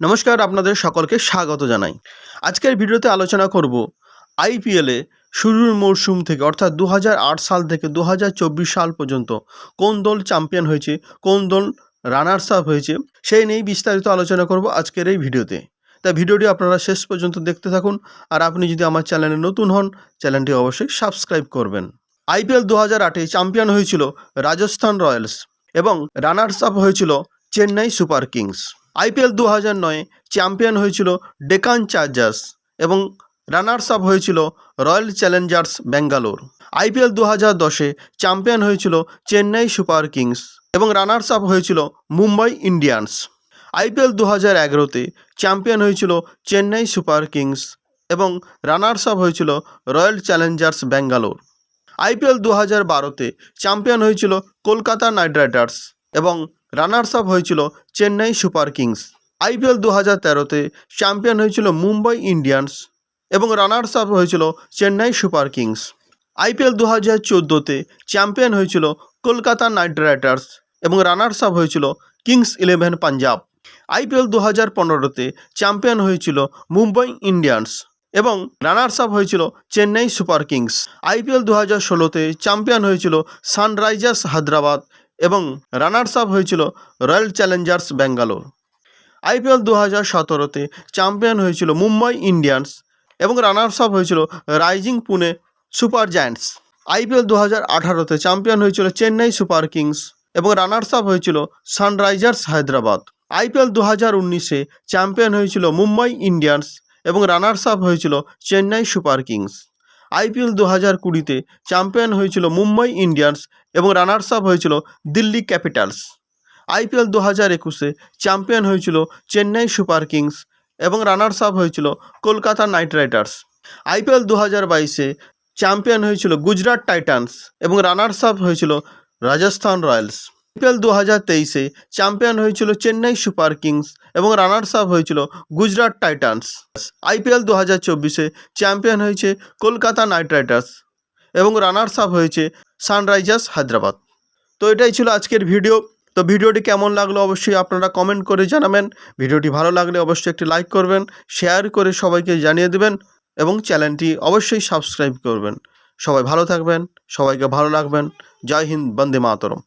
নমস্কার, আপনাদের সকলকে স্বাগত জানাই। আজকের ভিডিওতে আলোচনা করব আইপিএলে শুরুর মরশুম থেকে অর্থাৎ 2008 সাল থেকে 2024 সাল পর্যন্ত কোন দল চ্যাম্পিয়ন হয়েছে, কোন দল রানার্স আপ হয়েছে, সেই নিয়েই বিস্তারিত আলোচনা করব আজকের এই ভিডিওতে। তাই ভিডিওটি আপনারা শেষ পর্যন্ত দেখতে থাকুন। আর আপনি যদি আমার চ্যানেলে নতুন হন, চ্যানেলটি অবশ্যই সাবস্ক্রাইব করবেন। আইপিএল 2008-এ চ্যাম্পিয়ন হয়েছিল রাজস্থান রয়্যালস এবং রানার্স আপ হয়েছিল চেন্নাই সুপার কিংস। আইপিএল 2009-এ চ্যাম্পিয়ন হয়েছিল ডেকান চার্জার্স এবং রানার্স আপ হয়েছিল রয়্যাল চ্যালেঞ্জার্স ব্যাঙ্গালোর। আইপিএল 2010-এ চ্যাম্পিয়ন হয়েছিল চেন্নাই সুপার কিংস এবং রানার্স আপ হয়েছিল মুম্বাই ইন্ডিয়ান্স। আইপিএল 2011-তে চ্যাম্পিয়ন হয়েছিল চেন্নাই সুপার কিংস এবং রানার্স আপ হয়েছিল রয়্যাল চ্যালেঞ্জার্স ব্যাঙ্গালোর। আইপিএল 2012-তে চ্যাম্পিয়ন হয়েছিল কলকাতা নাইট রাইডার্স এবং রানার্স আপ হয়েছিল চেন্নাই সুপার কিংস। আইপিএল 2013-তে চ্যাম্পিয়ন হয়েছিল মুম্বাই ইন্ডিয়ান্স এবং রানার্স আপ হয়েছিল চেন্নাই সুপার কিংস। আইপিএল 2014-তে চ্যাম্পিয়ন হয়েছিল কলকাতা নাইট রাইডার্স এবং রানার্স আপ হয়েছিল কিংস 11 পাঞ্জাব। আইপিএল 2015-তে চ্যাম্পিয়ন হয়েছিল মুম্বাই ইন্ডিয়ান্স এবং রানার্স আপ হয়েছিল চেন্নাই সুপার কিংস। আইপিএল 2016-তে চ্যাম্পিয়ন হয়েছিল সানরাইজার্স হায়দ্রাবাদ এবং রানার্স আপ হয়েছিল রয়্যাল চ্যালেঞ্জার্স ব্যাঙ্গালোর। আইপিএল 2017-তে চ্যাম্পিয়ন হয়েছিল মুম্বাই ইন্ডিয়ান্স এবং রানার্স আপ হয়েছিল Rising Pune Super Giants. IPL 2018-তে চ্যাম্পিয়ন হয়েছিল চেন্নাই সুপার কিংস এবং রানার্স আপ হয়েছিল সানরাইজার্স হায়দ্রাবাদ। আইপিএল 2019-এ চ্যাম্পিয়ন হয়েছিল মুম্বাই ইন্ডিয়ান্স এবং রানার্স আপ হয়েছিল চেন্নাই সুপার কিংস। আইপিএল 2020-তে চ্যাম্পিয়ন হয়েছিল মুম্বাই ইন্ডিয়ান্স এবং রানার্স আপ হয়েছিল দিল্লি ক্যাপিটালস। আইপিএল 2021-এ চ্যাম্পিয়ন হয়েছিল চেন্নাই সুপার কিংস এবং রানার্স আপ হয়েছিল কলকাতা নাইট রাইডার্স। আইপিএল 2022-এ চ্যাম্পিয়ন হয়েছিল গুজরাট টাইটান্স এবং রানার্স আপ হয়েছিল রাজস্থান রয়্যালস। আইপিএল 2023-এ চ্যাম্পিয়ন হয়েছিল চেন্নাই সুপার কিংস এবং রানার্স আপ হয়েছিল গুজরাট টাইটান্স। আইপিএল 2024-এ চ্যাম্পিয়ন হয়েছে কলকাতা নাইট রাইডার্স এবং রানার্স আপ হয়েছে সানরাইজার্স হায়দ্রাবাদ। তো এটাই ছিল আজকের ভিডিও। তো ভিডিওটি কেমন লাগলো অবশ্যই আপনারা কমেন্ট করে জানাবেন। ভিডিওটি ভালো লাগলে অবশ্যই একটি লাইক করবেন, শেয়ার করে সবাইকে জানিয়ে দেবেন এবং চ্যানেলটি অবশ্যই সাবস্ক্রাইব করবেন। সবাই ভালো থাকবেন, সবাইকে ভালো রাখবেন। জয় হিন্দ, বন্দে মাতরম।